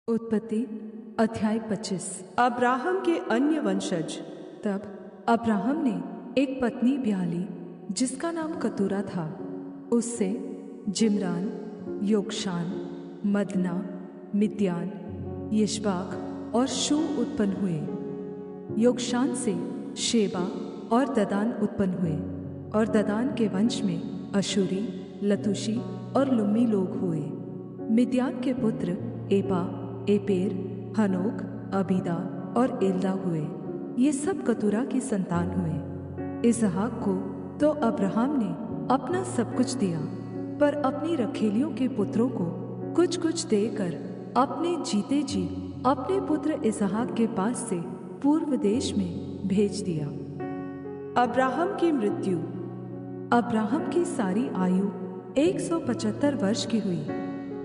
उत्पत्ति अध्याय 25। अब्राहम के अन्य वंशज। तब अब्राहम ने एक पत्नी ब्याह ली जिसका नाम कतूरा था। उससे जिम्रान, योक्षान, मदना, मिद्यान, यिशबाक और शू उत्पन्न हुए। योक्षान से शेबा और ददान उत्पन्न हुए और ददान के वंश में अशूरी, लतूशी और लुम्मी लोग हुए। मिद्यान के पुत्र एपा, एपेर, हनोक, अबीदा और एल्दा हुए। ये सब कतूरा की संतान हुए। इसहाक को तो अब्राहम ने अपना सब कुछ दिया, पर अपनी रखेलियों के पुत्रों को कुछ कुछ देकर अपने जीते जी अपने पुत्र इसहाक के पास से पूर्व देश में भेज दिया। अब्राहम की मृत्यु। अब्राहम की सारी आयु 175 वर्ष की हुई।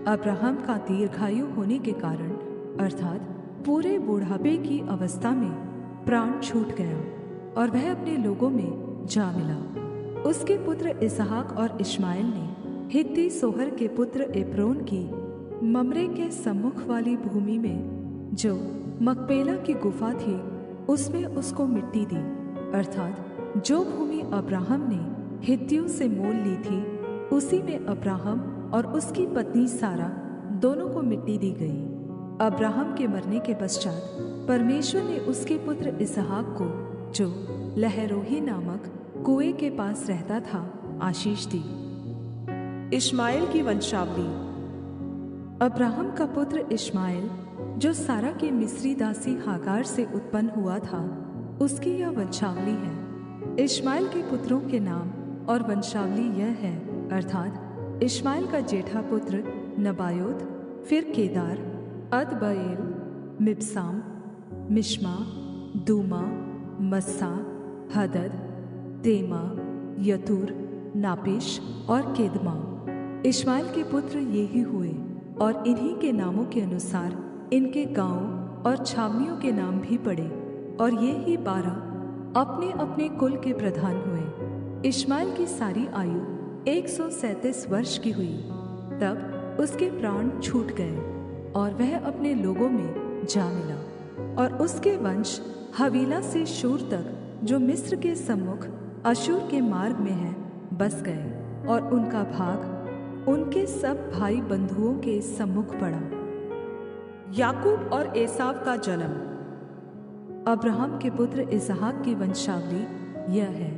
अब्राहम का दीर्घायु होने के कारण अर्थात पूरे बुढ़ापे की अवस्था में प्राण छूट गया और वह अपने लोगों में जा मिला। उसके पुत्र इसहाक और इश्माएल ने हित्ती सोहर के पुत्र एप्रोन की ममरे के सम्मुख वाली भूमि में जो मकपेला की गुफा थी उसमें उसको मिट्टी दी। अर्थात जो भूमि अब्राहम ने हित्तियों से मोल ली थी उसी में अब्राहम और उसकी पत्नी सारा दोनों को मिट्टी दी गई। अब्राहम के मरने के पश्चात परमेश्वर ने उसके पुत्र इसहाक को, जो लहरोही नामक कुएं के पास रहता था, आशीष दी। इश्माएल की वंशावली। अब्राहम का पुत्र इश्माएल, जो सारा की मिस्री दासी हागार से उत्पन्न हुआ था, उसकी यह वंशावली है। इश्माएल के पुत्रों के नाम और वंशावली यह है, अर्थात इश्माएल का जेठा पुत्र नबायोत, फिर केदार, अदबएल, मिबसाम, मिश्मा, दूमा, मस्सा, हदद, तेमा, यतूर, नापिश और केदमा। इश्माएल के पुत्र ये ही हुए और इन्हीं के नामों के अनुसार इनके गांवों और छावनियों के नाम भी पड़े और ये ही 12 अपने अपने कुल के प्रधान हुए। इश्माएल की सारी आयु 137 वर्ष की हुई। तब उसके प्राण छूट गए और वह अपने लोगों में जा मिला। और उसके वंश हवीला से शूर तक, जो मिस्र के सम्मुख अशूर के मार्ग में है, बस गए और उनका भाग उनके सब भाई बंधुओं के सम्मुख पड़ा। याकूब और एसाव का जन्म। अब्राहम के पुत्र इसहाक की वंशावली यह है।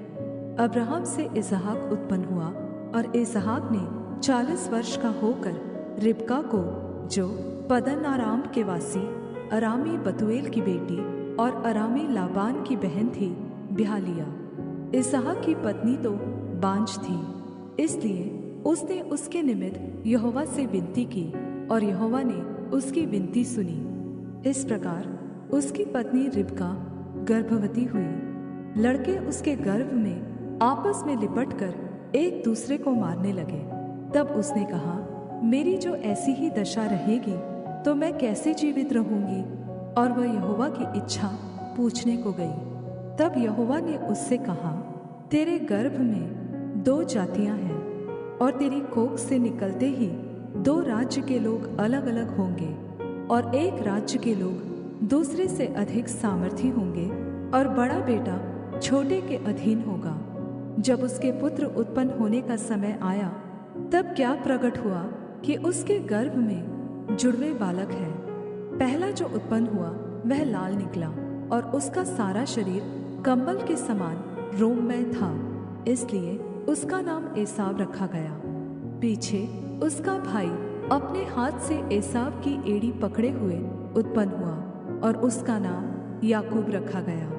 अब्राहम से इसहाक उत्पन्न हुआ और इसहाक ने 40 वर्ष का होकर रिबका को, जो पदन आराम के वासी अरामी बतूएल की बेटी और अरामी लाबान की बहन थी, ब्याह लिया। इसहाक की पत्नी तो बांझ थी, इसलिए उसने उसके निमित्त यहोवा से विनती की और यहोवा ने उसकी विनती सुनी। इस प्रकार उसकी पत्नी रिबका गर्भवती हुई। लड़के उसके गर्भ में आपस में लिपटकर एक दूसरे को मारने लगे। तब उसने कहा, मेरी जो ऐसी ही दशा रहेगी तो मैं कैसे जीवित रहूंगी? और वह यहोवा की इच्छा पूछने को गई। तब यहोवा ने उससे कहा, तेरे गर्भ में 2 जातियां हैं और तेरी कोख से निकलते ही 2 राज्य के लोग अलग अलग होंगे और एक राज्य के लोग दूसरे से अधिक सामर्थी होंगे और बड़ा बेटा छोटे के अधीन होगा। जब उसके पुत्र उत्पन्न होने का समय आया, तब क्या प्रकट हुआ कि उसके गर्भ में जुड़वे बालक है। पहला जो उत्पन्न हुआ वह लाल निकला और उसका सारा शरीर कंबल के समान रोममय था, इसलिए उसका नाम एसाव रखा गया। पीछे उसका भाई अपने हाथ से एसाव की एड़ी पकड़े हुए उत्पन्न हुआ और उसका नाम याकूब रखा गया।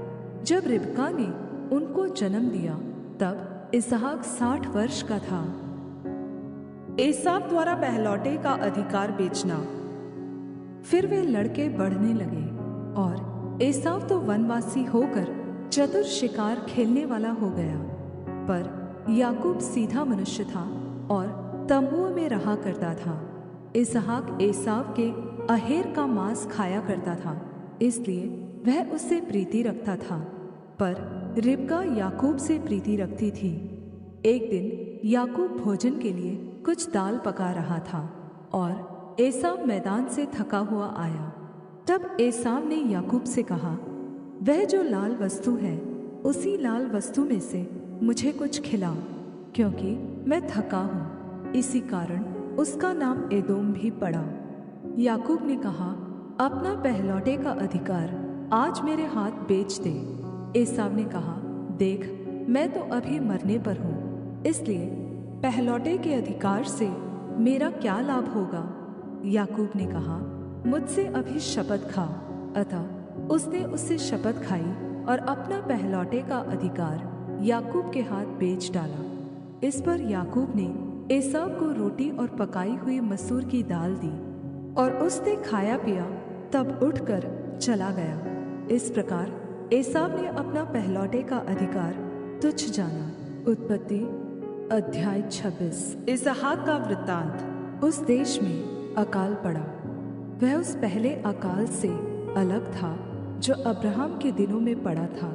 जब रिबका ने उनको जन्म दिया, तब इसहाक 60 वर्ष का था। एसाव द्वारा पहलौठे का अधिकार बेचना। फिर वे लड़के बढ़ने लगे और एसाव तो वनवासी होकर चतुर शिकार खेलने वाला हो गया, पर याकूब सीधा मनुष्य था और तंबुओं में रहा करता था। इसहाक एसाव के अहेर का मांस खाया करता था, इसलिए वह उससे प्रीति रखता था, पर रिबका याकूब से प्रीति रखती थी। एक दिन याकूब भोजन के लिए कुछ दाल पका रहा था और एसाव मैदान से थका हुआ आया। तब एसाव ने याकूब से कहा, वह जो लाल वस्तु है, उसी लाल वस्तु में से मुझे कुछ खिलाओ, क्योंकि मैं थका हूँ। इसी कारण उसका नाम एदोम भी पड़ा। याकूब ने कहा, अपना पहलौठे का अधिकार आज मेरे हाथ बेच दे। एसाव ने कहा, देख, मैं तो अभी मरने पर हूँ, इसलिए पहलौठे के अधिकार से मेरा क्या लाभ होगा। याकूब ने कहा, मुझसे अभी शपथ खा। अतः उसने उससे शपथ खाई और अपना पहलौठे का अधिकार याकूब के हाथ बेच डाला। इस पर याकूब ने एसाव को रोटी और पकाई हुई मसूर की दाल दी, और उसने खाया पिया, तब उठकर चला गया। इस प्रकार एसाव ने अपना पहलौठे का अधिकार तुच्छ जाना। उत्पत्ति अध्याय 26। इसहाक का वृत्तांत। उस देश में अकाल पड़ा। वह उस पहले अकाल से अलग था जो अब्राहम के दिनों में पड़ा था।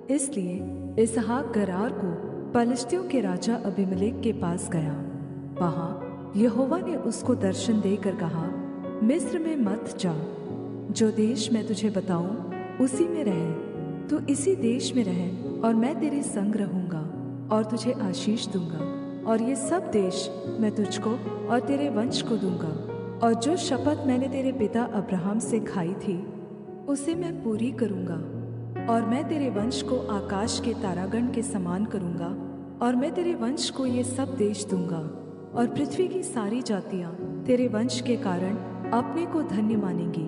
इसलिए इसहाक गरार को पलिश्तियों के राजा अबीमेलेक के पास गया। वहाँ यहोवा ने उसको दर्शन देकर कहा, मिस्र में मत जा। जो देश मैं तुझे बताऊं उसी में रह। तू इसी देश में रह और मैं तेरे संग रहूंगा और तुझे आशीष दूंगा, और ये सब देश मैं तुझको और तेरे वंश को दूंगा। और जो शपथ मैंने तेरे पिता अब्राहम से खाई थी उसे मैं पूरी करूंगा। और मैं तेरे वंश को आकाश के तारागण के समान करूंगा, और मैं तेरे वंश को ये सब देश दूंगा, और पृथ्वी की सारी जातियां तेरे वंश के कारण अपने को धन्य मानेंगी,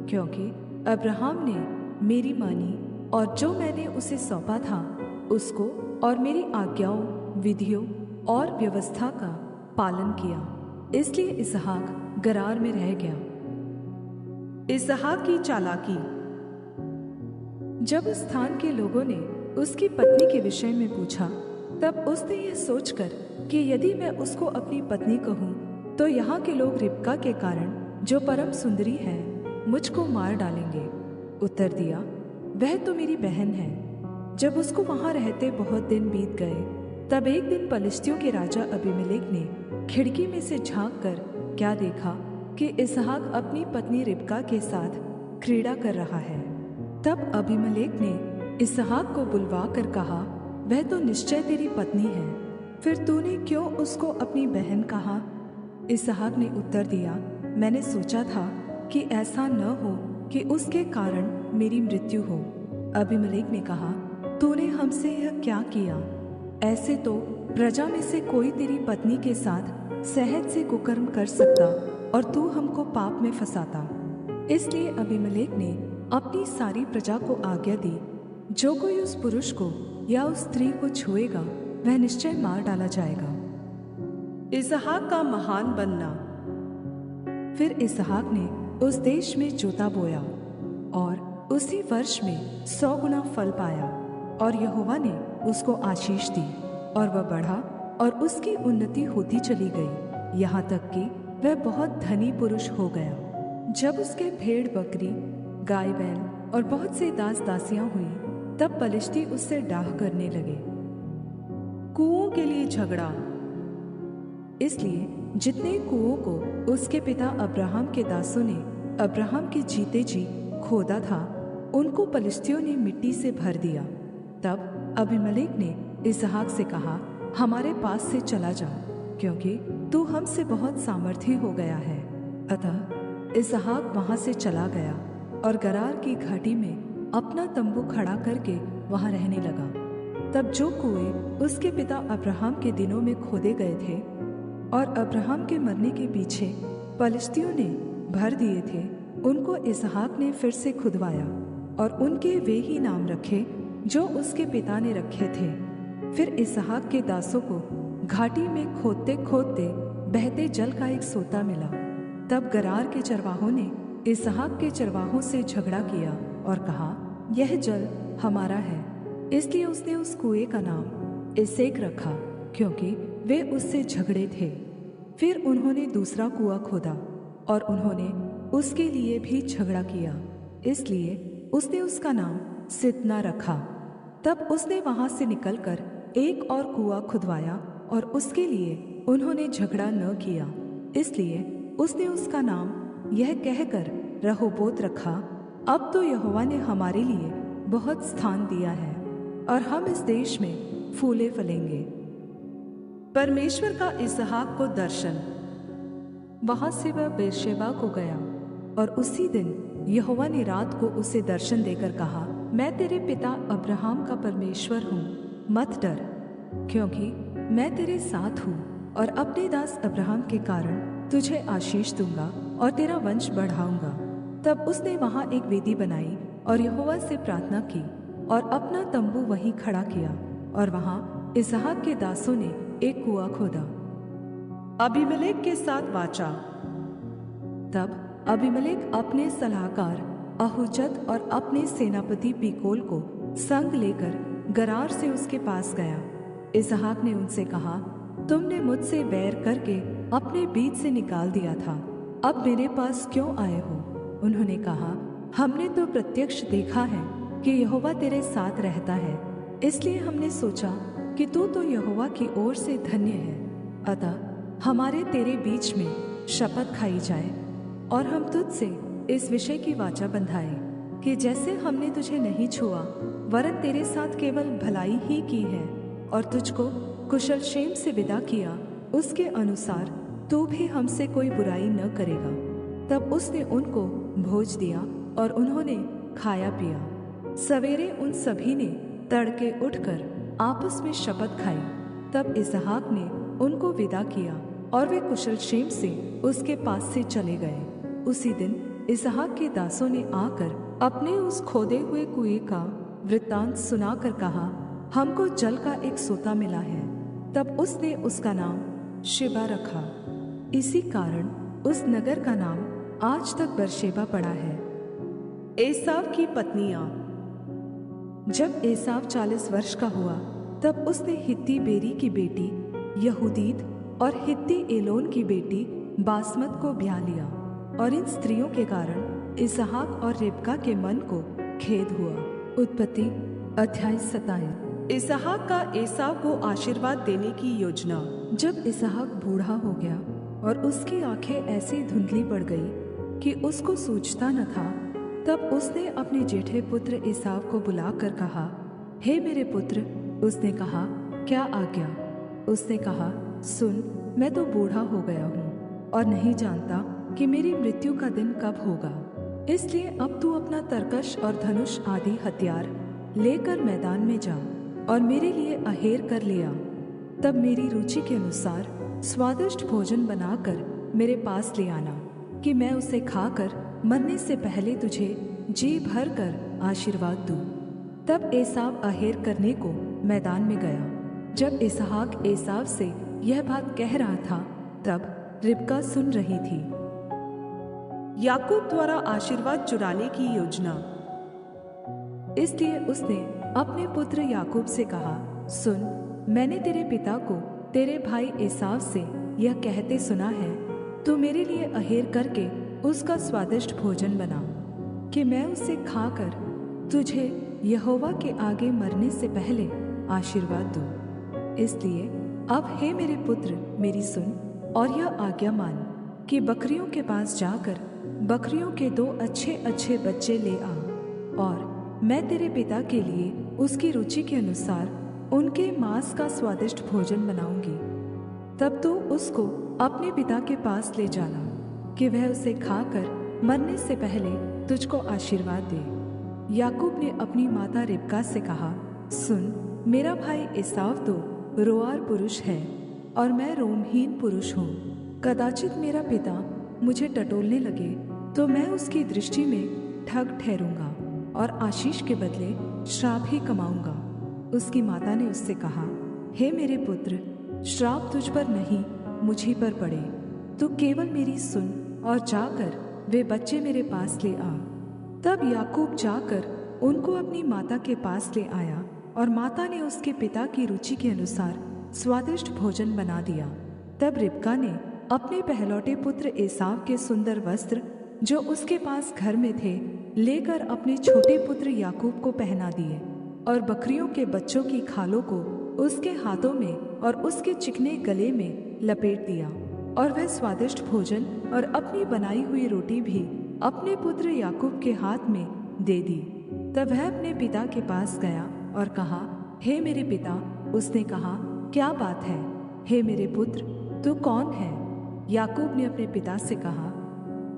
क्योंकि अब्राहम ने मेरी मानी और जो मैंने उसे सौंपा था उसको और मेरी आज्ञाओं, विधियों और व्यवस्था का पालन किया। इसलिए इसहाक गरार में रह गया। इसहाक की चालाकी। जब उस स्थान के लोगों ने उसकी पत्नी के विषय में पूछा, तब उसने यह सोचकर कि यदि मैं उसको अपनी पत्नी कहूँ तो यहाँ के लोग रिबका के कारण, जो परम सुंदरी है, मुझको मार डालेंगे। उत्तर दिया, वह तो मेरी बहन है। जब उसको वहाँ रहते बहुत दिन बीत गए, तब एक दिन पलिश्तियों के राजा अबीमेलेक ने खिड़की में से झांक कर क्या देखा कि इसहाक अपनी पत्नी रिबका के साथ क्रीड़ा कर रहा है। तब अबीमेलेक ने इसहाक को बुलवा कर कहा, वह तो निश्चय तेरी पत्नी है, फिर तूने क्यों उसको अपनी बहन कहा? इसहाक ने उत्तर दिया, मैंने सोचा था कि ऐसा न हो कि उसके कारण मेरी मृत्यु हो। अबीमेलेक ने कहा, तूने हमसे यह क्या किया? ऐसे तो प्रजा में से कोई तेरी पत्नी के साथ सहज से कुकर्म कर सकता और तू हमको पाप में फंसाता। इसलिए अबीमेलेक ने अपनी सारी प्रजा को आज्ञा दी, जो कोई उस पुरुष को या उस स्त्री को छुएगा वह निश्चय मार डाला जाएगा। इसहाक का महान बनना। फिर इसहाक ने उस देश में जोता बोया और उसी वर्ष में 100 गुना फल पाया, और यहोवा ने उसको आशीष दी और वह बढ़ा और उसकी उन्नति होती चली गई, यहाँ तक कि वह बहुत धनी पुरुष हो गया। जब उसके भेड़ बकरी, गाय बैल और बहुत से दास दासियां हुई, तब पलिश्ती उससे डाह करने लगे। कुओं के लिए झगड़ा। इसलिए जितने कुओं को उसके पिता अब्राहम के दासों ने अब्राहम के जीते जी खोदा था, उनको पलिश्तियों ने मिट्टी से भर दिया। तब अबीमेलेक ने इसहाक से कहा, हमारे पास से चला जा, क्योंकि तू हमसे बहुत सामर्थी हो गया है। अतः इसहाक वहां से चला गया और गरार की घाटी में अपना तंबू खड़ा करके वहां रहने लगा। तब जो कुएं उसके पिता अब्राहम के दिनों में खोदे गए थे और अब्राहम के मरने के पीछे पलिश्तियों ने भर दिए थे, उनको इसहाक ने फिर से खुदवाया और उनके वे ही नाम रखे जो उसके पिता ने रखे थे। फिर इसहाक के दासों को घाटी में खोदते खोदते बहते जल का एक सोता मिला। तब गरार के चरवाहों ने इसहाक के चरवाहों से झगड़ा किया और कहा, यह जल हमारा है। इसलिए उसने उस कुएं का नाम एसेक रखा, क्योंकि वे उससे झगड़े थे। फिर उन्होंने दूसरा कुआं खोदा और उन्होंने उसके लिए भी झगड़ा किया, इसलिए उसने उसका नाम सितना रखा। तब उसने वहां से निकलकर एक और कुआं खुदवाया और उसके लिए उन्होंने झगड़ा न किया, इसलिए उसने उसका नाम यह कहकर रहोबोत रखा, अब तो यहोवा ने हमारे लिए बहुत स्थान दिया है और हम इस देश में फूले फलेंगे। परमेश्वर का इसहाक को दर्शन। वहां से वह बेर्शेबा को गया और उसी दिन यहोवा ने रात को उसे दर्शन देकर कहा, मैं तेरे पिता अब्राहम का परमेश्वर हूँ, मत डर, क्योंकि मैं तेरे साथ हूँ और अपने दास अब्राहम के कारण तुझे आशीष दूंगा और तेरा वंश बढ़ाऊंगा। तब उसने वहां एक वेदी बनाई और यहोवा से प्रार्थना की और अपना तंबू वहीं खड़ा किया और वहां इसहाक के दासों ने एक कुआं खोदा। अबीमेलेक के साथ वाचा। तब अबीमेलेक अपने सलाहकार अहुज्जत और अपने सेनापति पीकोल को संग लेकर गरार से उसके पास गया। इसहाक ने उनसे कहा, तुमने मुझसे बैर करके अपने बीच से निकाल दिया था, अब मेरे पास क्यों आए हो? उन्होंने कहा, हमने तो प्रत्यक्ष देखा है कि यहोवा तेरे साथ रहता है, इसलिए हमने सोचा कि तू तो यहोवा की ओर से धन्य है। अतः हमारे तेरे बीच में शपथ खाई जाए और हम तुझसे इस विषय की वाचा बंधाए कि जैसे हमने तुझे नहीं छुआ वरन तेरे साथ केवल भलाई ही की है और तुझको कुशल क्षेम से विदा किया, उसके अनुसार तू भी हमसे कोई बुराई न करेगा। तब उसने उनको भोज दिया और उन्होंने खाया पिया। सवेरे उन सभी ने तड़के उठकर आपस में शपथ खाई। तब इसहाक ने उनको विदा किया और वे कुशल क्षेम से उसके पास से चले गए। उसी दिन इसहाक के दासों ने आकर अपने उस खोदे हुए कुएं का वृत्तांत सुनाकर कहा, हमको जल का एक सोता मिला है। तब उसने उसका नाम शिबा रखा। इसी कारण उस नगर का नाम आज तक बेर्शेबा पड़ा है। एसाव की पत्नियां। जब एसाव 40 वर्ष का हुआ तब उसने हित्ती बेरी की बेटी यहूदीत और हित्ती एलोन की बेटी बासमत को ब्याह लिया और इन स्त्रियों के कारण इसहाक और रिबका के मन को खेद हुआ। उत्पत्ति अध्याय 27। इसहाक का एसाव को आशीर्वाद देने की योजना। जब इसहाक बूढ़ा हो गया और उसकी आंखें ऐसी धुंधली पड़ गई कि उसको सूझता न था, तब उसने अपने जेठे पुत्र एसाव को बुलाकर कहा, हे मेरे पुत्र। उसने कहा, क्या आज्ञा? उसने कहा, सुन, मैं तो बूढ़ा हो गया हूँ और नहीं जानता कि मेरी मृत्यु का दिन कब होगा, इसलिए अब तू अपना तरकश और धनुष आदि हथियार लेकर मैदान में जा और मेरे लिए अहेर कर ले आ। तब मेरी रुचि के अनुसार स्वादिष्ट भोजन बनाकर मेरे पास ले आना कि मैं उसे खाकर मरने से पहले तुझे जी भर कर आशीर्वाद दूं। तब एसाव अहेर करने को मैदान में गया। जब इसहाक एसाव से यह बात कह रहा था तब रिबका सुन रही थी। याकूब द्वारा आशीर्वाद चुराने की योजना। इसलिए उसने अपने पुत्र याकूब से कहा, सुन, मैंने तेरे पिता को तेरे भाई एसाव से यह कहते सुना है, तू मेरे लिए अहेर करके उसका स्वादिष्ट भोजन बना कि मैं उसे खाकर तुझे यहोवा के आगे मरने से पहले आशीर्वाद दूं। इसलिए अब हे मेरे पुत्र, मेरी सुन और यह आज्ञा मान कि बकरियों के पास जाकर बकरियों के 2 अच्छे अच्छे बच्चे ले आ और मैं तेरे पिता के लिए उसकी रुचि के अनुसार उनके मांस का स्वादिष्ट भोजन बनाऊंगी। तब तू उसको अपने पिता के पास ले जाना कि वह उसे खाकर मरने से पहले तुझको आशीर्वाद दे। याकूब ने अपनी माता रिबका से कहा, सुन, मेरा भाई एसाव तो रोआर पुरुष है और मैं रोमहीन पुरुष हूँ। कदाचित मेरा पिता मुझे टटोलने लगे तो मैं उसकी दृष्टि में ठग ठहरूंगा और आशीष के बदले श्राप ही कमाऊंगा। उसकी माता ने उससे कहा, हे मेरे पुत्र, श्राप तुझ पर नहीं मुझी पर पड़े। तू केवल मेरी सुन और जाकर वे बच्चे मेरे पास ले आ। तब याकूब जाकर उनको अपनी माता के पास ले आया और माता ने उसके पिता की रुचि के अनुसार स्वादिष्ट भोजन बना दिया। तब रिबका ने अपने पहलौटे पुत्र एसाव के सुंदर वस्त्र जो उसके पास घर में थे लेकर अपने छोटे पुत्र याकूब को पहना दिए और बकरियों के बच्चों की खालों को उसके हाथों में और उसके चिकने गले में लपेट दिया। और वह स्वादिष्ट भोजन और अपनी बनाई हुई रोटी भी अपने पुत्र याकूब के हाथ में दे दी। तब वह अपने पिता के पास गया और कहा, हे मेरे पिता। उसने कहा, क्या बात है? हे मेरे पुत्र, तू कौन है? याकूब ने अपने पिता से कहा,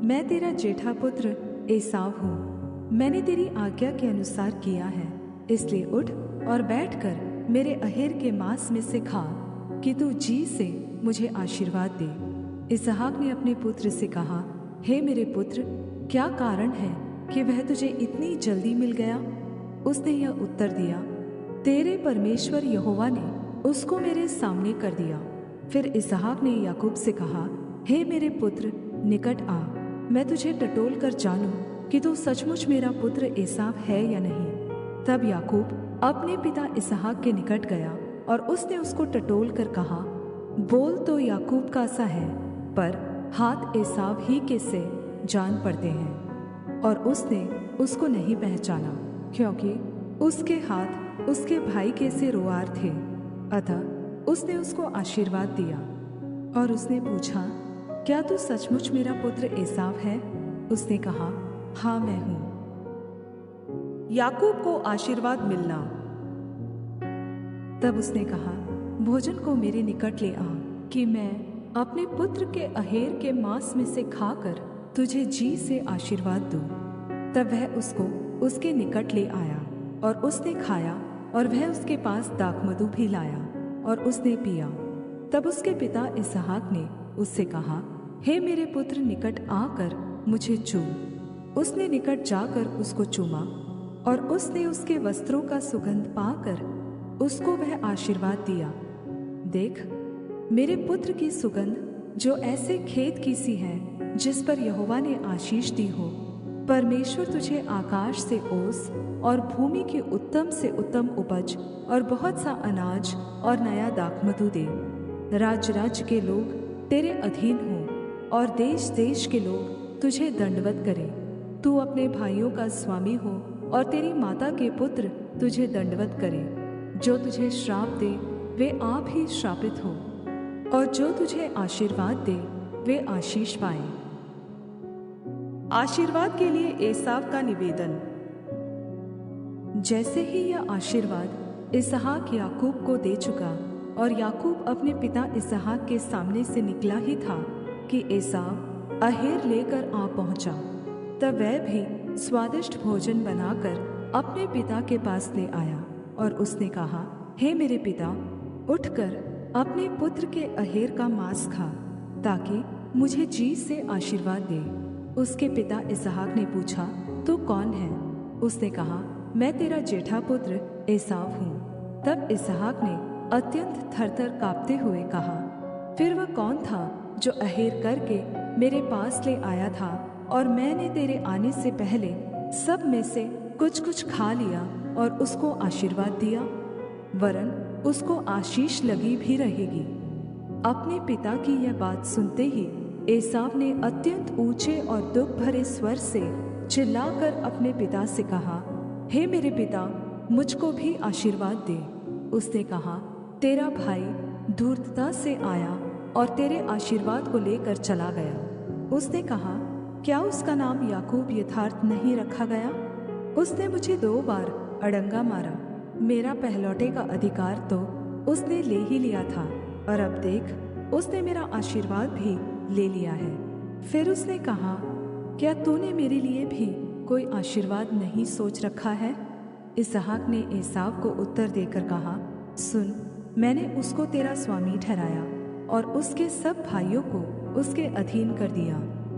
मैं तेरा जेठा पुत्र एसाव हूँ। मैंने तेरी आज्ञा के अनुसार किया है, इसलिए उठ और बैठकर मेरे अहेर के मांस में से खा, कि तू जी से मुझे आशीर्वाद दे। इसहाक ने अपने पुत्र से कहा, हे मेरे पुत्र, क्या कारण है कि वह तुझे इतनी जल्दी मिल गया? उसने यह उत्तर दिया, तेरे परमेश्वर यहोवा ने उसको मेरे सामने कर दिया। फिर इसहाक ने याकूब से कहा, हे मेरे पुत्र, निकट आ, मैं तुझे टटोल कर जानूं कि तू सचमुच मेरा पुत्र एसाव है या नहीं। तब याकूब अपने पिता इसहाक के निकट गया और उसने उसको टटोल कर कहा, बोल तो याकूब का सा है, पर हाथ एसाव ही के से जान पड़ते हैं। और उसने उसको नहीं पहचाना, क्योंकि उसके हाथ उसके भाई के से रोआर थे। अतः उसने उसको आशीर्वाद दिया। और उसने पूछा, क्या तू सचमुच मेरा पुत्र एसाव है? उसने कहा, हाँ मैं हूँ। याकूब को आशीर्वाद मिलना। तब उसने कहा, भोजन को मेरे निकट ले आ, कि मैं अपने पुत्र के अहेर के मांस में से खाकर तुझे जी से आशीर्वाद दूं। तब वह उसको उसके निकट ले आया और उसने खाया, और वह उसके पास दाखमधु भी लाया और उसने पिया। तब उसके पिता इसहाक ने उससे कहा, हे मेरे पुत्र, निकट आकर मुझे चूम। उसने निकट जाकर उसको चूमा, और उसने उसके वस्त्रों का सुगंध पाकर उसको वह आशीर्वाद दिया। देख, मेरे पुत्र की सुगंध जो ऐसे खेत की सी है जिस पर यहोवा ने आशीष दी हो। परमेश्वर तुझे आकाश से ओस और भूमि की उत्तम से उत्तम उपज और बहुत सा अनाज और नया दाखमधु दे। राज्य राज्य के लोग तेरे अधीन हों और देश देश के लोग तुझे दंडवत करें। तू अपने भाइयों का स्वामी हो और तेरी माता के पुत्र तुझे दंडवत करें। जो तुझे श्राप दे वे आप ही श्रापित हो, और जो तुझे आशीर्वाद दे वे आशीष पाएं। आशीर्वाद के लिए एसाव का निवेदन। जैसे ही यह आशीर्वाद इसहाक याकूब को दे चुका और याकूब अपने पिता इसहाक के सामने से निकला ही था कि एसाव अहेर लेकर आ पहुंचा। तब वह भी स्वादिष्ट भोजन बनाकर अपने पिता के पास ले आया और उसने कहा, हे मेरे पिता, उठकर अपने पुत्र के अहेर का मांस खा, ताकि मुझे जी से आशीर्वाद दे। उसके पिता इसहाक ने पूछा, तू कौन है? उसने कहा, मैं तेरा जेठा पुत्र एसाव हूँ। तब इसहाक ने अत्यंत थरथर काँपते हुए कहा, फिर वह कौन था जो अहेर करके मेरे पास ले आया था, और मैंने तेरे आने से पहले सब में से कुछ कुछ खा लिया और उसको आशीर्वाद दिया, वरन उसको आशीष लगी भी रहेगी। अपने पिता की यह बात सुनते ही एसाव ने अत्यंत ऊंचे और दुख भरे स्वर से चिल्लाकर अपने पिता से कहा, हे मेरे पिता, मुझको भी आशीर्वाद दे। उसने कहा, तेरा भाई धूर्तता से आया और तेरे आशीर्वाद को लेकर चला गया। उसने कहा, क्या उसका नाम याकूब यथार्थ नहीं रखा गया? उसने मुझे 2 बार अड़ंगा मारा। मेरा पहलौठे का अधिकार तो उसने ले ही लिया था, और अब देख, उसने मेरा आशीर्वाद भी ले लिया है। फिर उसने कहा, क्या तूने मेरे लिए भी कोई आशीर्वाद नहीं सोच रखा है? इसहाक ने एसाव को उत्तर देकर कहा, सुन, मैंने उसको तेरा स्वामी ठहराया और उसके सब भाइयों को उसके अधीन कर दिया,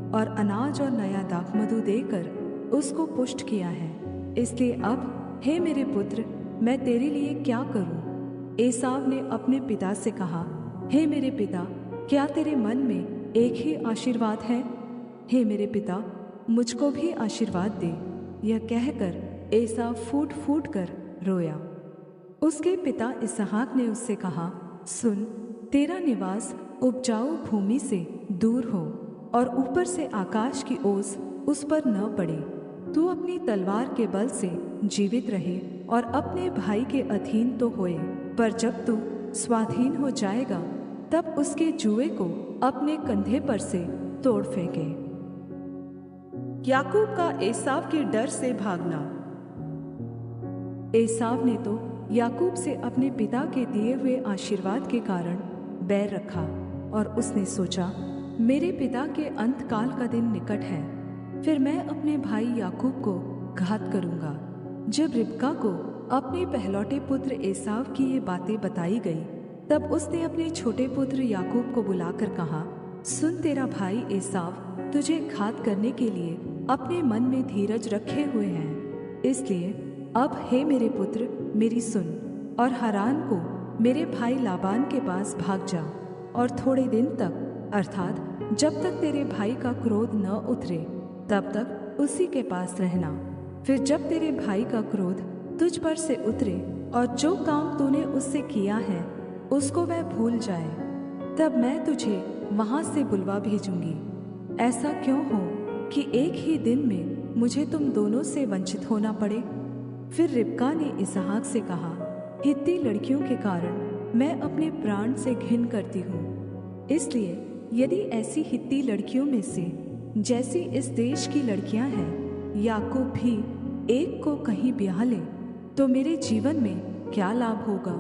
और अनाज और नया दाखमधु देकर उसको पुष्ट किया है। इसलिए अब हे मेरे पुत्र, मैं तेरे लिए क्या करूं? एसाव ने अपने पिता से कहा, हे मेरे पिता, क्या तेरे मन में एक ही आशीर्वाद है? हे मेरे पिता, मुझको भी आशीर्वाद दे। यह कहकर एसाव फूट फूट कर रोया। उसके पिता इसहाक ने उससे कहा, सुन, तेरा निवास उपजाऊ भूमि से दूर हो और ऊपर से आकाश की ओस उस पर न पड़े। तू अपनी तलवार के बल से जीवित रहे और अपने भाई के अधीन तो होए, पर जब तू स्वाधीन हो जाएगा तब उसके जुए को अपने कंधे पर से तोड़ फेंके। याकूब का एसाव के डर से भागना। एसाव ने तो याकूब से अपने पिता के दिए हुए आशीर्वाद के कारण बैर रखा और उसने सोचा, मेरे पिता के अंतकाल का दिन निकट है, फिर मैं अपने भाई याकूब को घात करूंगा। जब रिबका को अपने पहलौठे पुत्र एसाव की ये बातें बताई गई, तब उसने अपने छोटे पुत्र याकूब को बुलाकर कहा, सुन, तेरा भाई एसाव तुझे घात करने के लिए अपने मन में धीरज रखे हुए हैं। इसलिए अब हे मेरे पुत्र, मेरी सुन और हारान को मेरे भाई लाबान के पास भाग जा और थोड़े दिन तक, अर्थात जब तक तेरे भाई का क्रोध न उतरे तब तक उसी के पास रहना। फिर जब तेरे भाई का क्रोध तुझ पर से उतरे और जो काम तूने उससे किया है उसको वह भूल जाए, तब मैं तुझे वहां से बुलवा भेजूंगी। ऐसा क्यों हो कि एक ही दिन में मुझे तुम दोनों से वंचित होना पड़े। फिर रिबका ने इसहाक से कहा, हित्ती लड़कियों के कारण मैं अपने प्राण से घिन करती हूँ। इसलिए यदि ऐसी हित्ती लड़कियों में से जैसी इस देश की लड़कियां हैं, याकूब भी एक को कहीं ब्याह ले, तो मेरे जीवन में क्या लाभ होगा।